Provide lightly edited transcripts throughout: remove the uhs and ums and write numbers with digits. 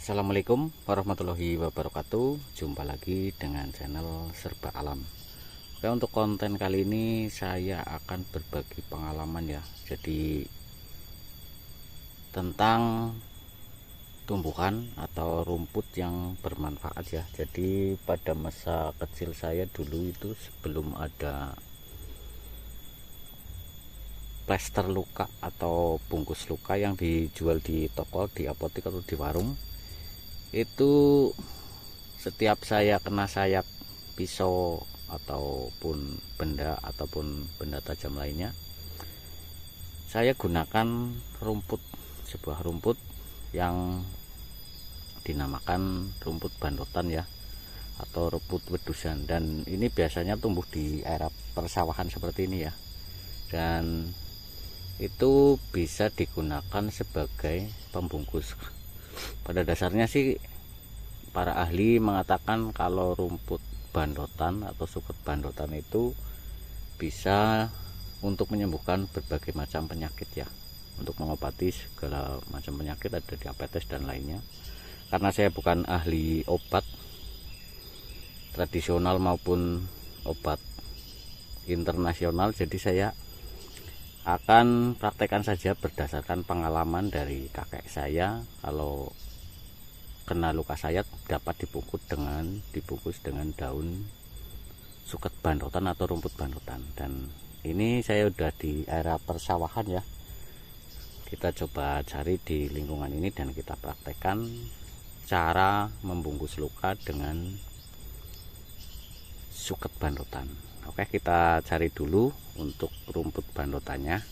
Assalamualaikum warahmatullahi wabarakatuh. Jumpa lagi dengan channel Serba Alam. Oke, untuk konten kali ini saya akan berbagi pengalaman ya. Jadi tentang tumbuhan atau rumput yang bermanfaat ya. Jadi pada masa kecil saya dulu itu sebelum ada plester luka atau bungkus luka yang dijual di toko, di apotek atau di warung, itu setiap saya kena sayap pisau ataupun benda tajam lainnya, saya gunakan sebuah rumput yang dinamakan rumput bandotan ya, atau rumput wedusan. Dan ini biasanya tumbuh di area persawahan seperti ini ya, dan itu bisa digunakan sebagai pembungkus. Pada dasarnya sih para ahli mengatakan kalau rumput bandotan atau suket bandotan itu bisa untuk menyembuhkan berbagai macam penyakit ya, untuk mengobati segala macam penyakit, ada diabetes dan lainnya. Karena saya bukan ahli obat tradisional maupun obat internasional, jadi saya akan praktekkan saja berdasarkan pengalaman dari kakek saya. Kalau kena luka sayat dapat dibungkus dengan daun suket bandotan atau rumput bandotan. Dan ini saya udah di area persawahan ya, kita coba cari di lingkungan ini dan kita praktekkan cara membungkus luka dengan suket bandotan. Oke, kita cari dulu untuk rumput bandotannya.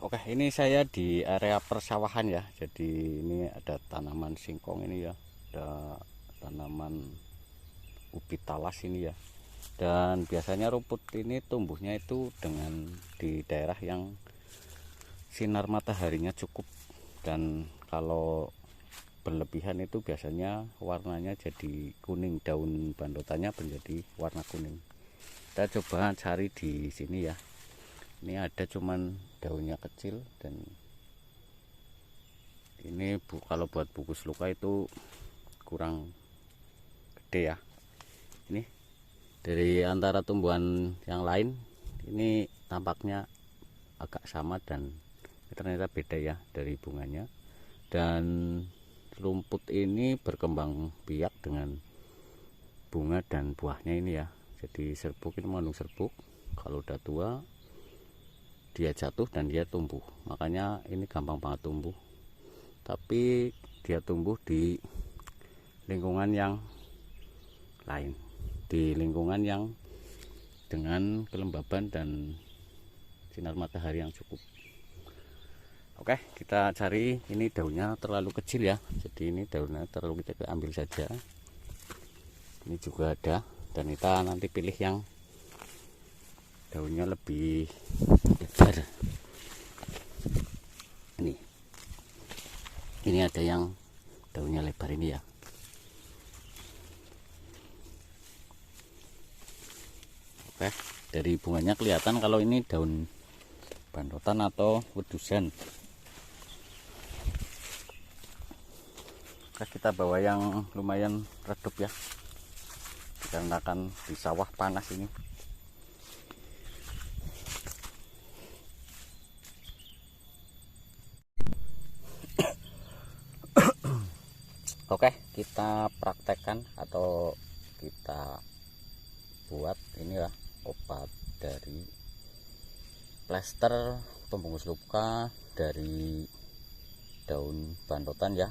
Oke, ini saya di area persawahan ya. Jadi ini ada tanaman singkong ini ya, ada tanaman ubi talas ini ya. Dan biasanya rumput ini tumbuhnya itu di daerah yang sinar mataharinya cukup, dan kalau berlebihan itu biasanya warnanya jadi kuning, daun bandotannya menjadi warna kuning. Kita coba cari di sini ya. Ini ada cuman daunnya kecil, dan ini kalau buat bungkus luka itu kurang gede ya. Ini dari antara tumbuhan yang lain ini tampaknya agak sama, dan ternyata beda ya dari bunganya. Dan rumput ini berkembang biak dengan bunga dan buahnya ini ya. Jadi serbuk ini mengandung serbuk, kalau udah tua dia jatuh dan dia tumbuh. Makanya ini gampang banget tumbuh, tapi dia tumbuh di lingkungan yang lain, di lingkungan yang dengan kelembaban dan sinar matahari yang cukup. Oke, kita cari. Ini daunnya terlalu kecil ya, jadi ini daunnya terlalu kita ambil saja. Ini juga ada, dan kita nanti pilih yang daunnya lebih lebar. Ini ada yang daunnya lebar ini ya. Oke, dari bunganya kelihatan kalau ini daun bandotan atau wedusan. Oke, kita bawa yang lumayan redup ya, dikarenakan di sawah panas ini. Oke, kita praktekkan atau kita buat inilah obat dari plester pembungkus luka dari daun bandotan ya.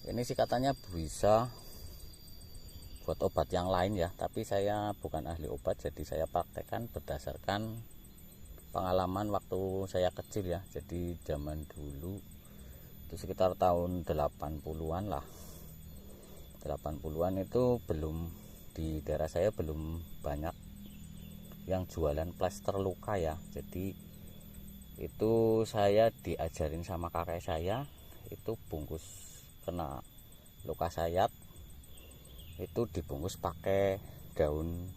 Ini sih katanya bisa buat obat yang lain ya, tapi saya bukan ahli obat, jadi saya praktekkan berdasarkan pengalaman waktu saya kecil ya. Jadi zaman dulu itu sekitar tahun 80-an lah. 80-an itu belum, di daerah saya belum banyak yang jualan plester luka ya. Jadi itu saya diajarin sama kakek saya, itu bungkus kena luka sayat itu dibungkus pakai daun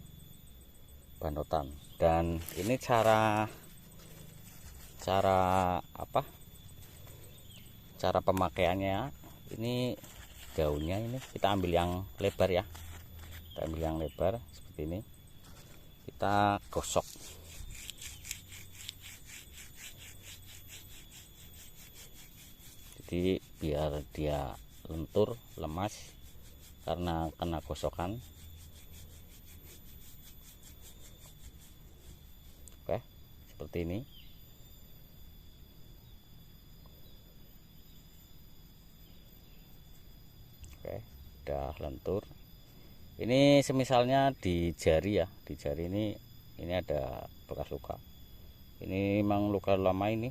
bandotan. Dan ini cara cara pemakaiannya. Ini daunnya ini kita ambil yang lebar ya, kita ambil yang lebar seperti ini, kita gosok. Jadi biar dia lentur, lemas karena kena gosokan. Oke, seperti ini. Oke, udah lentur. Ini semisalnya di jari ya, di jari ini ada bekas luka. Ini memang luka lama ini.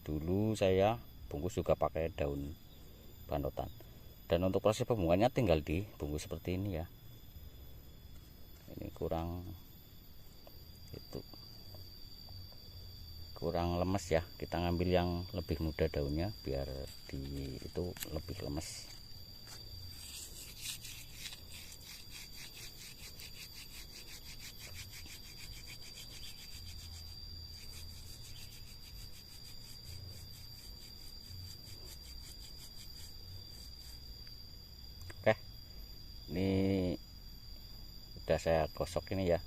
Dulu saya bungkus juga pakai daun bandotan. Dan untuk proses pembungkusannya tinggal dibungkus seperti ini ya. Ini kurang lemes ya. Kita ngambil yang lebih muda daunnya biar itu lebih lemes. Oke, ini udah saya gosok ini ya.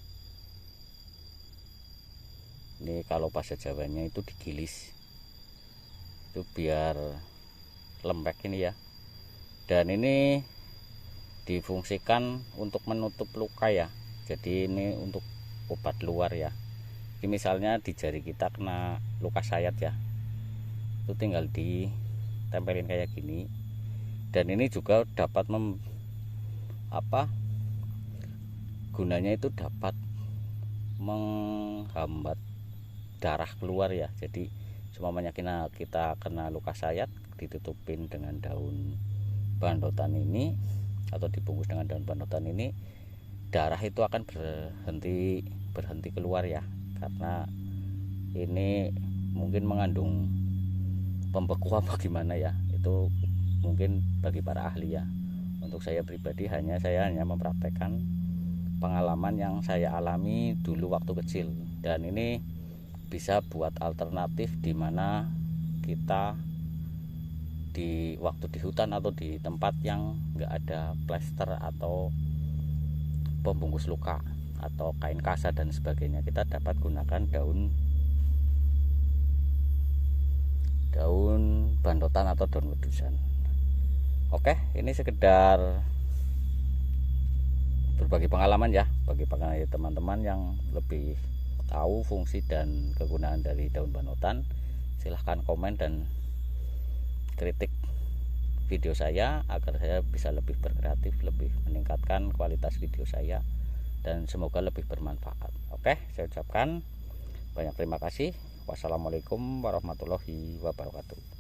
Ini kalau bahasa Jawanya itu digilis, itu biar lembek ini ya. Dan ini difungsikan untuk menutup luka ya. Jadi ini untuk obat luar ya. Jadi misalnya di jari kita kena luka sayat ya, itu tinggal ditempelin kayak gini. Dan ini juga dapat gunanya itu dapat menghambat darah keluar ya. Jadi semuanya kita kena luka sayat, ditutupin dengan daun bandotan ini atau dibungkus dengan daun bandotan ini, darah itu akan berhenti keluar ya, karena ini mungkin mengandung pembeku apa gimana ya, itu mungkin bagi para ahli ya. Untuk saya pribadi saya hanya mempraktekkan pengalaman yang saya alami dulu waktu kecil, dan ini bisa buat alternatif di mana kita waktu di hutan atau di tempat yang enggak ada plester atau pembungkus luka atau kain kasa dan sebagainya, kita dapat gunakan daun bandotan atau daun wedusan. Oke, ini sekedar berbagi pengalaman ya, bagi teman-teman yang lebih tahu fungsi dan kegunaan dari daun bandotan. Silahkan komen dan kritik video saya agar saya bisa lebih berkreatif, lebih meningkatkan kualitas video saya, dan semoga lebih bermanfaat. Oke, saya ucapkan banyak terima kasih. Wassalamualaikum warahmatullahi wabarakatuh.